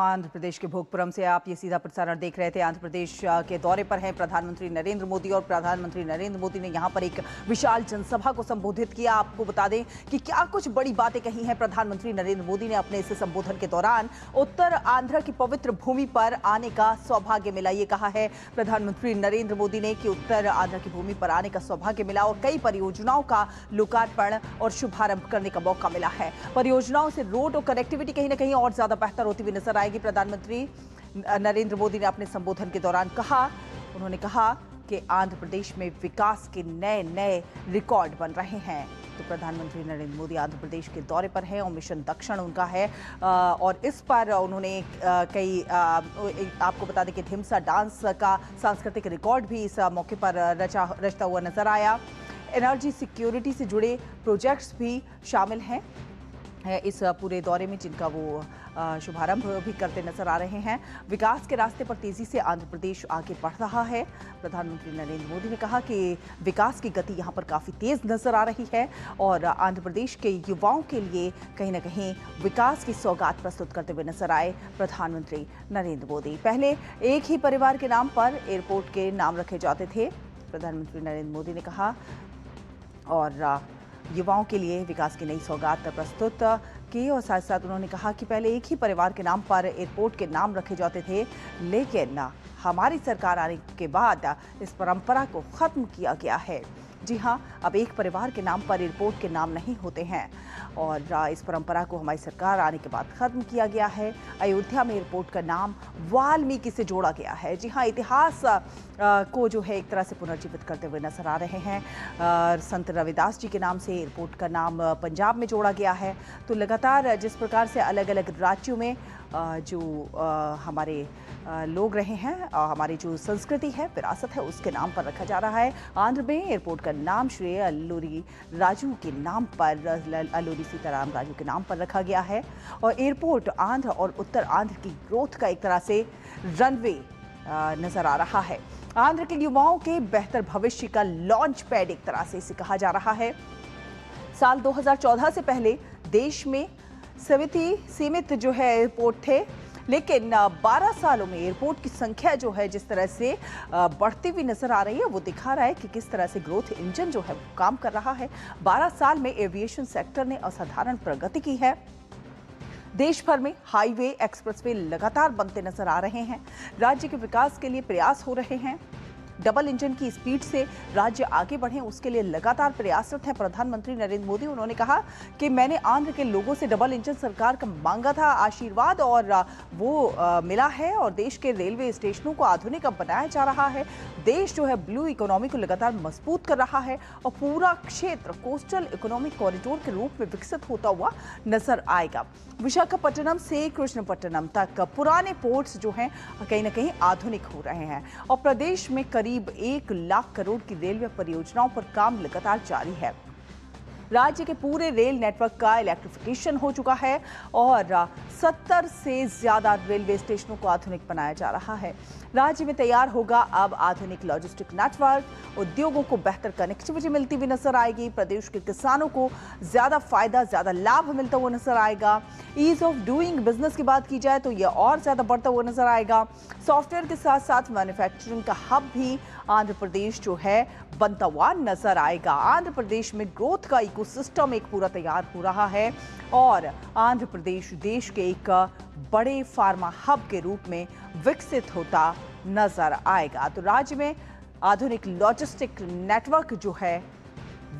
आंध्र प्रदेश के भोगपुरम से आप ये सीधा प्रसारण देख रहे थे। आंध्र प्रदेश के दौरे पर हैं प्रधानमंत्री नरेंद्र मोदी और प्रधानमंत्री नरेंद्र मोदी ने यहां पर एक विशाल जनसभा को संबोधित किया। आपको बता दें कि क्या कुछ बड़ी बातें कही हैं प्रधानमंत्री नरेंद्र मोदी ने अपने इस संबोधन के दौरान। उत्तर आंध्र की पवित्र भूमि पर आने का सौभाग्य मिला, ये कहा है प्रधानमंत्री नरेंद्र मोदी ने कि उत्तर आंध्र की भूमि पर आने का सौभाग्य मिला और कई परियोजनाओं का लोकार्पण और शुभारंभ करने का मौका मिला है। परियोजनाओं से रोड और कनेक्टिविटी कहीं ना कहीं और ज्यादा बेहतर होती हुई नजर आएगी। प्रधानमंत्री नरेंद्र मोदी ने अपने संबोधन के दौरान उन्होंने कहा कि आंध्र प्रदेश में विकास के नए नए रिकॉर्ड बन रहे हैं। तो प्रधानमंत्री नरेंद्र मोदी आंध्र प्रदेश के दौरे पर हैं और मिशन दक्षिण उनका है और इस पर उन्होंने आपको बता दें कि ढिमसा डांस का सांस्कृतिक रिकॉर्ड भी इस मौके पर रचता हुआ नजर आया। एनर्जी सिक्योरिटी से जुड़े प्रोजेक्ट्स भी शामिल हैं इस पूरे दौरे में, जिनका वो शुभारंभ भी करते नजर आ रहे हैं। विकास के रास्ते पर तेजी से आंध्र प्रदेश आगे बढ़ रहा है। प्रधानमंत्री नरेंद्र मोदी ने कहा कि विकास की गति यहां पर काफ़ी तेज नजर आ रही है और आंध्र प्रदेश के युवाओं के लिए कहीं ना कहीं विकास की सौगात प्रस्तुत करते हुए नजर आए प्रधानमंत्री नरेंद्र मोदी। पहले एक ही परिवार के नाम पर एयरपोर्ट के नाम रखे जाते थे, प्रधानमंत्री नरेंद्र मोदी ने कहा, और युवाओं के लिए विकास की नई सौगात प्रस्तुत की। और साथ साथ उन्होंने कहा कि पहले एक ही परिवार के नाम पर एयरपोर्ट के नाम रखे जाते थे, लेकिन हमारी सरकार आने के बाद इस परंपरा को खत्म किया गया है। जी हाँ, अब एक परिवार के नाम पर एयरपोर्ट के नाम नहीं होते हैं और इस परंपरा को हमारी सरकार आने के बाद खत्म किया गया है। अयोध्या में एयरपोर्ट का नाम वाल्मीकि से जोड़ा गया है। जी हाँ, इतिहास को जो है एक तरह से पुनर्जीवित करते हुए नजर आ रहे हैं। संत रविदास जी के नाम से एयरपोर्ट का नाम पंजाब में जोड़ा गया है। तो लगातार जिस प्रकार से अलग अलग राज्यों में जो हमारे लोग रहे हैं, हमारी जो संस्कृति है, विरासत है, उसके नाम पर रखा जा रहा है। आंध्र में एयरपोर्ट का नाम श्री अल्लूरी राजू के नाम पर, अल्लूरी सीताराम राजू के नाम पर रखा गया है। और एयरपोर्ट आंध्र और उत्तर आंध्र की ग्रोथ का एक तरह से रनवे नजर आ रहा है। आंध्र के युवाओं के बेहतर भविष्य का लॉन्च पैड एक तरह से इसे कहा जा रहा है। साल 2014 से पहले देश में सीमित जो है एयरपोर्ट थे, लेकिन 12 सालों में एयरपोर्ट की संख्या जो है जिस तरह से बढ़ती हुई नजर आ रही है, वो दिखा रहा है कि किस तरह से ग्रोथ इंजन जो है वो काम कर रहा है। 12 साल में एविएशन सेक्टर ने असाधारण प्रगति की है। देश भर में हाईवे, एक्सप्रेसवे लगातार बनते नजर आ रहे हैं। राज्य के विकास के लिए प्रयास हो रहे हैं। डबल इंजन की स्पीड से राज्य आगे बढ़े, उसके लिए लगातार प्रयासरत है प्रधानमंत्री नरेंद्र मोदी। उन्होंने कहा कि मैंने आंध्र के लोगों से डबल इंजन सरकार का मांगा था आशीर्वाद, और वो मिला है और देश के रेलवे स्टेशनों को आधुनिक बनाया जा रहा है। देश जो है ब्लू इकोनॉमी को लगातार मजबूत कर रहा है और पूरा क्षेत्र कोस्टल इकोनॉमिक कॉरिडोर के रूप में विकसित होता हुआ नजर आएगा। विशाखापट्टनम से कृष्णपट्टनम तक पुराने पोर्ट्स जो हैं कहीं ना कहीं आधुनिक हो रहे हैं और प्रदेश में करीब 1 लाख करोड़ की रेलवे परियोजनाओं पर काम लगातार जारी है। राज्य के पूरे रेल नेटवर्क का इलेक्ट्रिफिकेशन हो चुका है और 70 से ज्यादा रेलवे स्टेशनों को आधुनिक बनाया जा रहा है। राज्य में तैयार होगा अब आधुनिक लॉजिस्टिक नेटवर्क। उद्योगों को बेहतर कनेक्टिविटी मिलती हुई नजर आएगी। प्रदेश के किसानों को ज्यादा फायदा, ज्यादा लाभ मिलता हुआ नजर आएगा। ईज ऑफ डूइंग बिजनेस की बात की जाए तो यह और ज्यादा बढ़ता हुआ नजर आएगा। सॉफ्टवेयर के साथ साथ मैन्युफैक्चरिंग का हब भी आंध्र प्रदेश जो है बनता हुआ नजर आएगा। आंध्र प्रदेश में ग्रोथ का इकोसिस्टम एक पूरा तैयार हो रहा है और आंध्र प्रदेश देश के एक बड़े फार्मा हब के रूप में विकसित होता नजर आएगा। तो राज्य में आधुनिक लॉजिस्टिक नेटवर्क जो है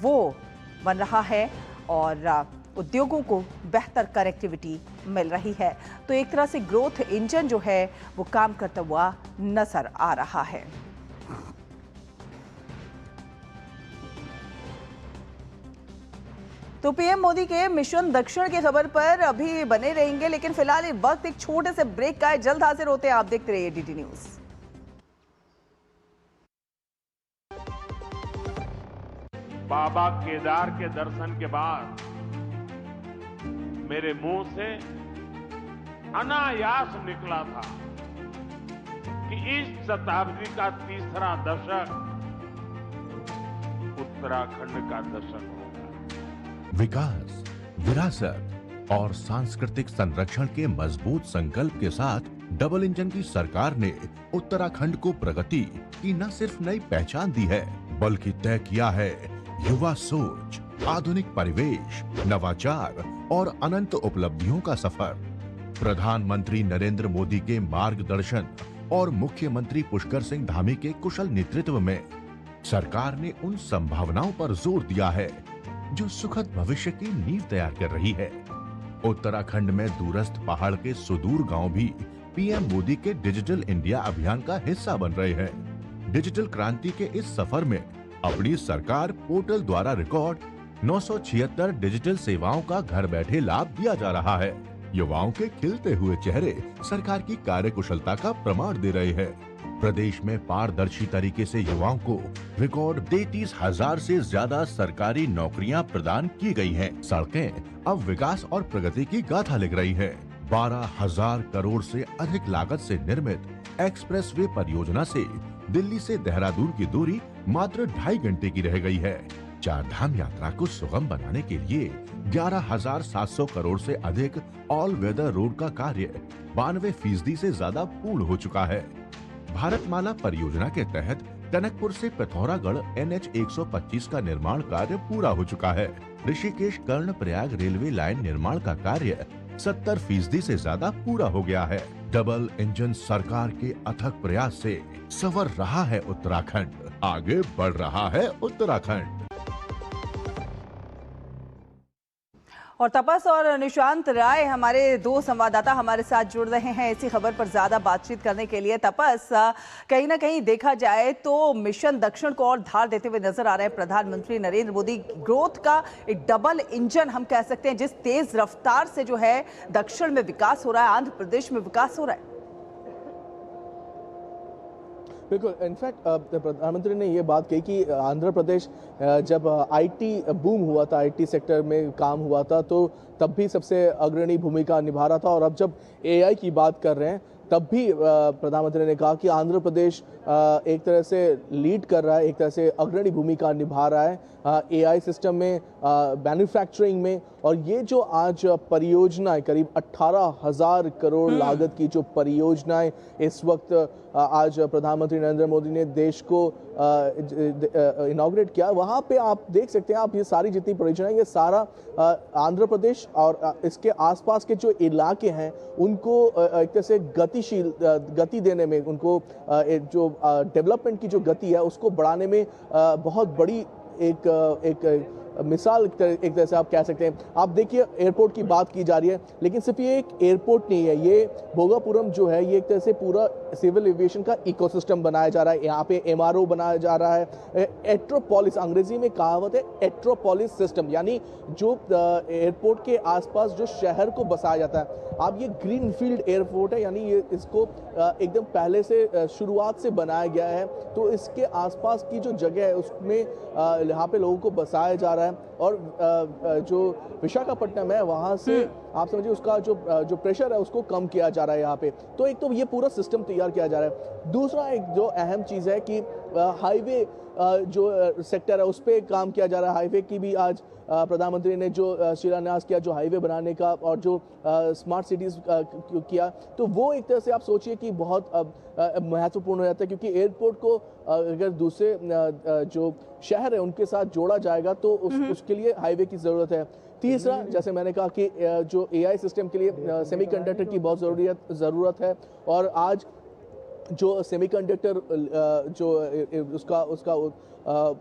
वो बन रहा है और उद्योगों को बेहतर कनेक्टिविटी मिल रही है। तो एक तरह से ग्रोथ इंजन जो है वो काम करता हुआ नजर आ रहा है। तो पीएम मोदी के मिशन दक्षिण की खबर पर अभी बने रहेंगे, लेकिन फिलहाल इस वक्त एक छोटे से ब्रेक का है। जल्द हाजिर होते हैं, आप देखते रहिए डीडी न्यूज। बाबा केदार के दर्शन के बाद मेरे मुंह से अनायास निकला था कि इस शताब्दी का तीसरा दशक उत्तराखंड का दशक होगा। विकास, विरासत, और सांस्कृतिक संरक्षण के मजबूत संकल्प के साथ डबल इंजन की सरकार ने उत्तराखंड को प्रगति की न सिर्फ नई पहचान दी है, बल्कि तय किया है युवा सोच, आधुनिक परिवेश, नवाचार और अनंत उपलब्धियों का सफर। प्रधानमंत्री नरेंद्र मोदी के मार्गदर्शन और मुख्यमंत्री पुष्कर सिंह धामी के कुशल नेतृत्व में सरकार ने उन संभावनाओं पर जोर दिया है जो सुखद भविष्य की नींव तैयार कर रही है। उत्तराखंड में दूरस्थ पहाड़ के सुदूर गांव भी पीएम मोदी के डिजिटल इंडिया अभियान का हिस्सा बन रहे हैं। डिजिटल क्रांति के इस सफर में अपनी सरकार पोर्टल द्वारा रिकॉर्ड 976 डिजिटल सेवाओं का घर बैठे लाभ दिया जा रहा है। युवाओं के खिलते हुए चेहरे सरकार की कार्यकुशलता का प्रमाण दे रहे हैं। प्रदेश में पारदर्शी तरीके से युवाओं को रिकॉर्ड 33,000 से ज्यादा सरकारी नौकरियां प्रदान की गई हैं। सड़कें अब विकास और प्रगति की गाथा लिख रही है। 12,000 करोड़ से अधिक लागत से निर्मित एक्सप्रेसवे परियोजना से दिल्ली से देहरादून की दूरी मात्र 2.5 घंटे की रह गई है। चार धाम यात्रा को सुगम बनाने के लिए 11,700 करोड़ से अधिक ऑल वेदर रोड का कार्य 92% से ज्यादा पूर्ण हो चुका है। भारतमाला परियोजना के तहत टनकपुर से पिथौरागढ़ NH 125 का निर्माण कार्य पूरा हो चुका है। ऋषिकेश कर्णप्रयाग रेलवे लाइन निर्माण का कार्य 70% से ज्यादा पूरा हो गया है। डबल इंजन सरकार के अथक प्रयास से संवर रहा है उत्तराखंड, आगे बढ़ रहा है उत्तराखंड। और तपस और निशांत राय हमारे दो संवाददाता हमारे साथ जुड़ रहे हैं इसी खबर पर ज्यादा बातचीत करने के लिए। तपस, कहीं ना कहीं देखा जाए तो मिशन दक्षिण को और धार देते हुए नजर आ रहे हैं प्रधानमंत्री नरेंद्र मोदी। ग्रोथ का एक डबल इंजन हम कह सकते हैं, जिस तेज रफ्तार से जो है दक्षिण में विकास हो रहा है, आंध्र प्रदेश में विकास हो रहा है। बिल्कुल, इनफैक्ट प्रधानमंत्री ने ये बात कही कि आंध्र प्रदेश जब आईटी बूम हुआ था, आईटी सेक्टर में काम हुआ था, तो तब भी सबसे अग्रणी भूमिका निभा रहा था। और अब जब एआई की बात कर रहे हैं तब भी प्रधानमंत्री ने कहा कि आंध्र प्रदेश एक तरह से लीड कर रहा है, एक तरह से अग्रणी भूमिका निभा रहा है एआई सिस्टम में, मैन्युफैक्चरिंग में। और ये जो आज परियोजनाएं, करीब 18,000 करोड़ लागत की जो परियोजनाएं इस वक्त आज प्रधानमंत्री नरेंद्र मोदी ने देश को इनॉग्रेट किया, वहाँ पे आप देख सकते हैं, आप ये सारी जितनी परियोजनाएं, ये सारा आंध्र प्रदेश और इसके आसपास के जो इलाके हैं उनको एक तरह से गति देने में, उनको जो डेवलपमेंट की जो गति है उसको बढ़ाने में बहुत बड़ी एक मिसाल एक तरह से आप कह सकते हैं। आप देखिए, एयरपोर्ट की बात की जा रही है, लेकिन सिर्फ ये एक एयरपोर्ट नहीं है, ये भोगापुरम जो है ये एक तरह से पूरा सिविल एविएशन का इकोसिस्टम बनाया जा रहा है। यहाँ पे MRO बनाया जा रहा है। एट्रोपोलिस, अंग्रेजी में कहावत है एट्रोपोलिस सिस्टम, यानी जो एयरपोर्ट के आसपास जो शहर को बसाया जाता है। अब ये ग्रीनफील्ड एयरपोर्ट है, यानी ये इसको एकदम पहले से शुरुआत से बनाया गया है, तो इसके आसपास की जो जगह है उसमें यहाँ पे लोगों को बसाया जा रहा है। और जो विशाखापट्टनम है वहाँ से आप समझिए उसका जो प्रेशर है उसको कम किया जा रहा है यहाँ पे। तो एक तो ये पूरा सिस्टम तैयार किया जा रहा है। दूसरा एक जो अहम चीज़ है कि हाईवे जो सेक्टर है उस पर काम किया जा रहा है। हाईवे की भी आज प्रधानमंत्री ने जो शिलान्यास किया, जो हाईवे बनाने का, और जो स्मार्ट सिटीज़ किया, तो वो एक तरह से आप सोचिए कि बहुत महत्वपूर्ण हो जाता है, क्योंकि एयरपोर्ट को अगर दूसरे जो शहर है उनके साथ जोड़ा जाएगा तो उसके लिए हाईवे की ज़रूरत है। तीसरा, जैसे मैंने कहा कि जो एआई सिस्टम के लिए सेमीकंडक्टर की बहुत ज़रूरत है, और आज जो सेमीकंडक्टर जो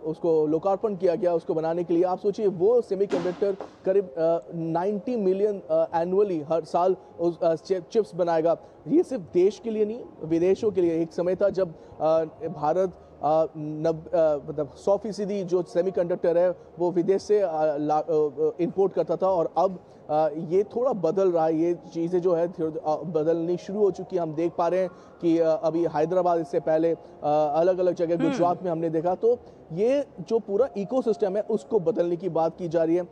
उसको लोकार्पण किया गया, उसको बनाने के लिए आप सोचिए वो सेमीकंडक्टर करीब 90 मिलियन एनुअली हर साल चिप्स बनाएगा। ये सिर्फ देश के लिए नहीं, विदेशों के लिए। एक समय था जब भारत मतलब 100% जो सेमीकंडक्टर है वो विदेश से इंपोर्ट करता था, और अब ये थोड़ा बदल रहा है। ये चीज़ें जो है बदलनी शुरू हो चुकी है। हम देख पा रहे हैं कि अभी हैदराबाद, इससे पहले अलग अलग जगह गुजरात में हमने देखा। तो ये जो पूरा इकोसिस्टम है उसको बदलने की बात की जा रही है।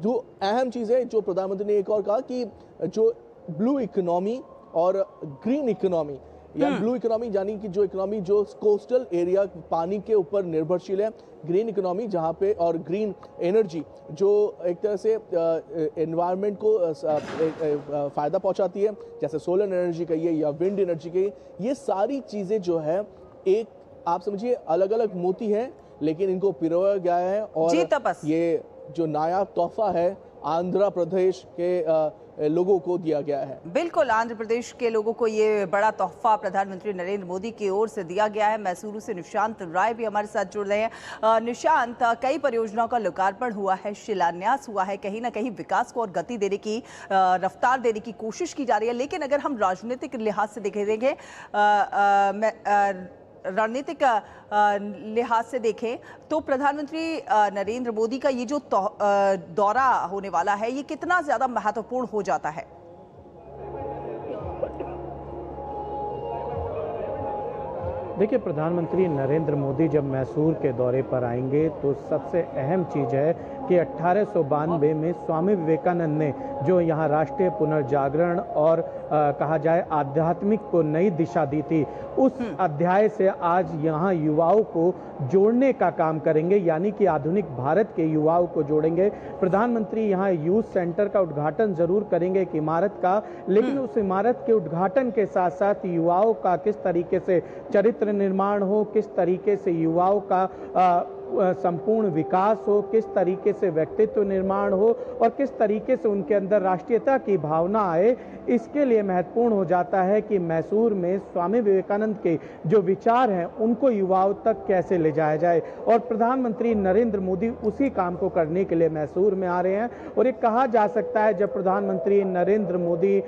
जो अहम चीज़ है जो प्रधानमंत्री ने एक और कहा कि जो ब्लू इकोनॉमी और ग्रीन इकोनॉमी, या ब्लू इकोनॉमी, यानी कि जो इकोनॉमी जो कोस्टल एरिया पानी के ऊपर निर्भरशील है, ग्रीन इकोनॉमी जहाँ पे, और ग्रीन एनर्जी जो एक तरह से एनवायरनमेंट को फायदा पहुंचाती है, जैसे सोलर एनर्जी कहिए या विंड एनर्जी कहिए। ये सारी चीजें जो है एक आप समझिए अलग अलग मोती हैं, लेकिन इनको पिरोया गया है और ये जो नायाब तोहफा है आंध्र प्रदेश के लोगों को दिया गया है। बिल्कुल, आंध्र प्रदेश के लोगों को ये बड़ा तोहफा प्रधानमंत्री नरेंद्र मोदी की ओर से दिया गया है। मैसूरू से निशांत राय भी हमारे साथ जुड़ रहे हैं। निशांत, कई परियोजनाओं का लोकार्पण हुआ है, शिलान्यास हुआ है, कहीं ना कहीं विकास को और गति देने की, रफ्तार देने की कोशिश की जा रही है। लेकिन अगर हम राजनीतिक लिहाज से देखेंगे, रणनीतिक लिहाज से देखें तो प्रधानमंत्री नरेंद्र मोदी का ये जो दौरा होने वाला है, ये कितना ज्यादा महत्वपूर्ण हो जाता है? देखिए, प्रधानमंत्री नरेंद्र मोदी जब मैसूर के दौरे पर आएंगे तो सबसे अहम चीज़ है कि 1892 में स्वामी विवेकानंद ने जो यहाँ राष्ट्रीय पुनर्जागरण और कहा जाए आध्यात्मिक को नई दिशा दी थी, उस अध्याय से आज यहाँ युवाओं को जोड़ने का काम करेंगे, यानी कि आधुनिक भारत के युवाओं को जोड़ेंगे। प्रधानमंत्री यहाँ यूथ सेंटर का उद्घाटन जरूर करेंगे एक इमारत का, लेकिन उस इमारत के उद्घाटन के साथ साथ युवाओं का किस तरीके से चरित्र निर्माण हो, किस तरीके से युवाओं का संपूर्ण विकास हो, किस तरीके से व्यक्तित्व निर्माण हो और किस तरीके से उनके अंदर राष्ट्रीयता की भावना आए, इसके लिए महत्वपूर्ण हो जाता है कि मैसूर में स्वामी विवेकानंद के जो विचार हैं उनको युवाओं तक कैसे ले जाया जाए। और प्रधानमंत्री नरेंद्र मोदी उसी काम को करने के लिए मैसूर में आ रहे हैं। और ये कहा जा सकता है जब प्रधानमंत्री नरेंद्र मोदी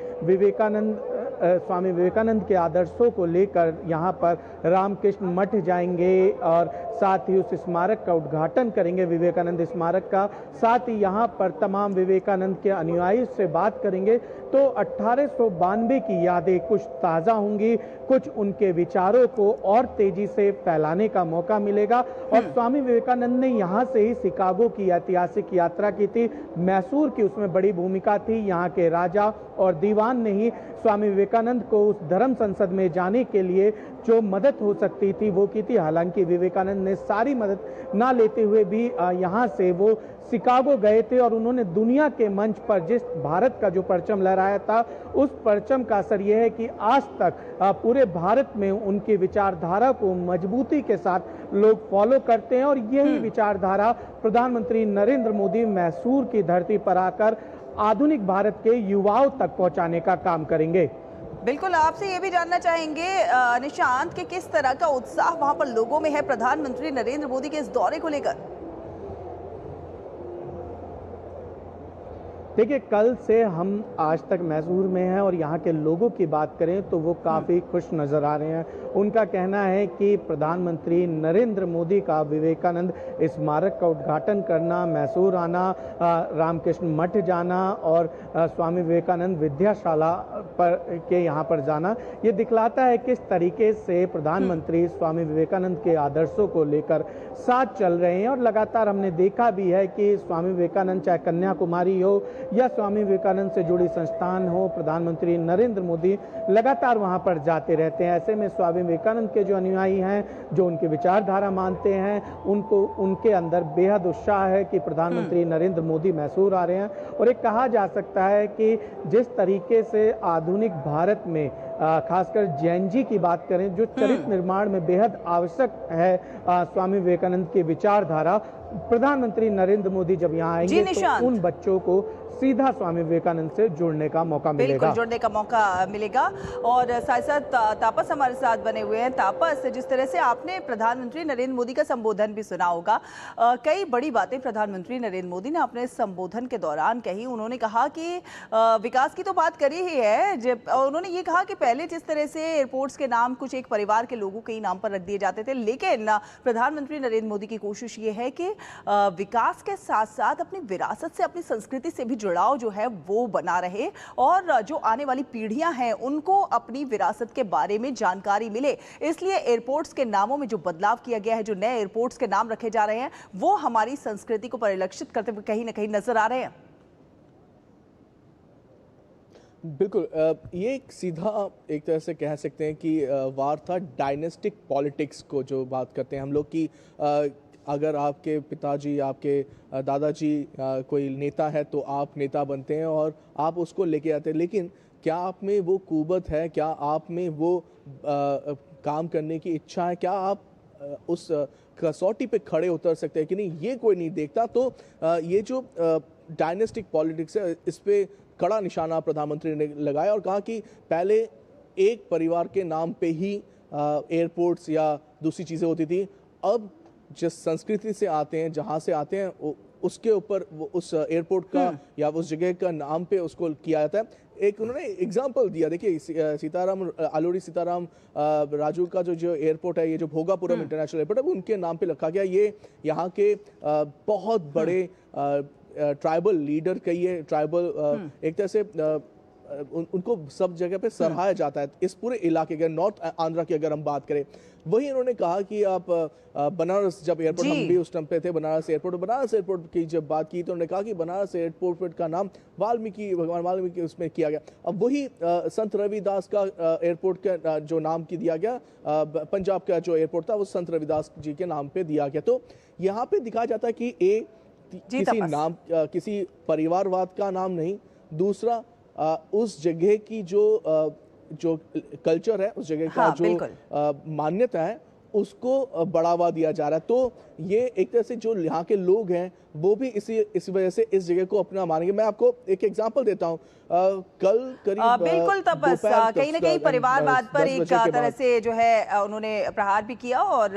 स्वामी विवेकानंद के आदर्शों को लेकर यहाँ पर रामकृष्ण मठ जाएंगे और साथ ही उस स्मारक का उद्घाटन करेंगे, विवेकानंद स्मारक का, साथ ही यहाँ पर तमाम विवेकानंद के अनुयायी से बात करेंगे, तो 1892 की यादें कुछ ताज़ा होंगी, कुछ उनके विचारों को और तेजी से फैलाने का मौका मिलेगा। और स्वामी विवेकानंद ने यहाँ से ही शिकागो की ऐतिहासिक यात्रा की थी, मैसूर की उसमें बड़ी भूमिका थी। यहाँ के राजा और दीवान ने ही स्वामी विवेकानंद को उस धर्म संसद में जाने के लिए जो मदद हो सकती थी वो की थी। हालांकि विवेकानंद ने सारी मदद ना लेते हुए भी यहाँ से वो शिकागो गए थे और उन्होंने दुनिया के मंच पर जिस भारत का जो परचम लहराया था, उस परचम का असर यह है कि आज तक पूरे भारत में उनकी विचारधारा को मजबूती के साथ लोग फॉलो करते हैं। और यही विचारधारा प्रधानमंत्री नरेंद्र मोदी मैसूर की धरती पर आकर आधुनिक भारत के युवाओं तक पहुंचाने का काम करेंगे। बिल्कुल, आपसे ये भी जानना चाहेंगे निशांत कि किस तरह का उत्साह वहां पर लोगों में है प्रधानमंत्री नरेंद्र मोदी के इस दौरे को लेकर। देखिए, कल से हम आज तक मैसूर में हैं और यहाँ के लोगों की बात करें तो वो काफ़ी खुश नज़र आ रहे हैं। उनका कहना है कि प्रधानमंत्री नरेंद्र मोदी का विवेकानंद स्मारक का उद्घाटन करना, मैसूर आना, रामकृष्ण मठ जाना और स्वामी विवेकानंद विद्याशाला के यहाँ पर जाना, ये दिखलाता है किस तरीके से प्रधानमंत्री स्वामी विवेकानंद के आदर्शों को लेकर साथ चल रहे हैं। और लगातार हमने देखा भी है कि स्वामी विवेकानंद चाहे कन्याकुमारी हो या स्वामी विवेकानंद से जुड़ी संस्थान हो, प्रधानमंत्री नरेंद्र मोदी लगातार वहां पर जाते रहते हैं। ऐसे में स्वामी विवेकानंद के जो अनुयायी हैं, जो उनकी विचारधारा मानते हैं, उनको उनके अंदर बेहद उत्साह है कि प्रधानमंत्री नरेंद्र मोदी मैसूर आ रहे हैं। और एक कहा जा सकता है कि जिस तरीके से आधुनिक भारत में खासकर जैन जी की बात करें, जो चरित्र निर्माण में बेहद आवश्यक है स्वामी विवेकानंद की विचारधारा, प्रधानमंत्री नरेंद्र मोदी जब यहाँ आएंगे तो उन बच्चों को सीधा स्वामी विवेकानंद से जुड़ने का मौका मिलेगा। बिल्कुल, जुड़ने का मौका मिलेगा। और साथ साथ तापस हमारे साथ बने हुए हैं। तापस, जिस तरह से आपने प्रधानमंत्री नरेंद्र मोदी का संबोधन भी सुना होगा, कई बड़ी बातें प्रधानमंत्री नरेंद्र मोदी ने अपने संबोधन के दौरान कही। उन्होंने कहा कि विकास की तो बात करी ही है, जब उन्होंने ये कहा कि पहले जिस तरह से एयरपोर्ट्स के नाम कुछ एक परिवार के लोगों के ही नाम पर रख दिए जाते थे, लेकिन प्रधानमंत्री नरेंद्र मोदी की कोशिश ये है कि विकास के साथ साथ अपनी विरासत से, अपनी संस्कृति से भी जुड़ाव जो है वो बना रहे और जो आने वाली पीढ़ियां हैं उनको अपनी विरासत के बारे में जानकारी मिले। इसलिए एयरपोर्ट्स के नामों में जो बदलाव किया गया है, जो नए एयरपोर्ट्स के नाम रखे जा रहे हैं, वो हमारी संस्कृति को परिलक्षित करते हुए कहीं ना कहीं नजर आ रहे हैं। बिल्कुल, ये एक सीधा एक तरह से कह सकते हैं कि वार था डायनेस्टिक पॉलिटिक्स को जो बात करते हैं हम लोग की। अगर आपके पिताजी, आपके दादाजी कोई नेता है तो आप नेता बनते हैं और आप उसको लेके आते हैं, लेकिन क्या आप में वो कुव्वत है, क्या आप में वो काम करने की इच्छा है, क्या आप उस कसौटी पे खड़े उतर सकते हैं कि नहीं, ये कोई नहीं देखता। तो ये जो डायनेस्टिक पॉलिटिक्स है, इस पे कड़ा निशाना प्रधानमंत्री ने लगाया और कहा कि पहले एक परिवार के नाम पे ही एयरपोर्ट्स या दूसरी चीज़ें होती थी, अब जिस संस्कृति से आते हैं, जहाँ से आते हैं, उसके ऊपर उस एयरपोर्ट का या उस जगह का नाम पे उसको किया जाता है। एक उन्होंने एग्जाम्पल दिया, देखिए सीताराम अलोरी सीताराम राजू का जो एयरपोर्ट है, ये जो भोगापुरम इंटरनेशनल एयरपोर्ट है, उनके नाम पे रखा गया। ये यहाँ के बहुत बड़े ट्राइबल लीडर कहिए, ट्राइबल एक तरह से उनको सब जगह पे सराहाया जाता है इस पूरे इलाके के। नॉर्थ आंध्रा की अगर हम बात करें, वही इन्होंने कहा कि आप बनारस, जब एयरपोर्ट हम भी उस टाइम पे थे, बनारस एयरपोर्ट की जब बात की तो उन्होंने कहा कि बनारस एयरपोर्ट का नाम भगवान वाल्मीकि उसमें किया गया। अब वही संत रविदास का एयरपोर्ट का जो नाम की दिया गया, पंजाब का जो एयरपोर्ट था वो संत रविदास जी के नाम पे दिया गया। तो यहाँ पे दिखाया जाता है कि किसी परिवारवाद का नाम नहीं, दूसरा उस जगह की जो कल्चर है, उस जगह का जो मान्यता है, उसको बढ़ावा दिया जा रहा है। तो ये एक तरह से जो यहाँ के लोग हैं वो भी इसी वजह से इस जगह को अपना मानेंगे। मैं आपको एक एग्जांपल देता हूँ। कल करीब बिल्कुल तपस कहीं ना कहीं परिवारवाद पर एक तरह से जो है उन्होंने प्रहार भी किया और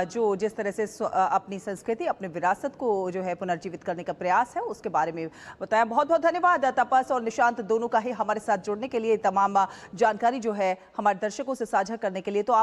जो जिस तरह से अपनी संस्कृति, अपने विरासत को जो है पुनर्जीवित करने का प्रयास है उसके बारे में बताया। बहुत बहुत धन्यवाद तपस और निशांत दोनों का ही हमारे साथ जुड़ने के लिए, तमाम जानकारी जो है हमारे दर्शकों से साझा करने के लिए। तो आप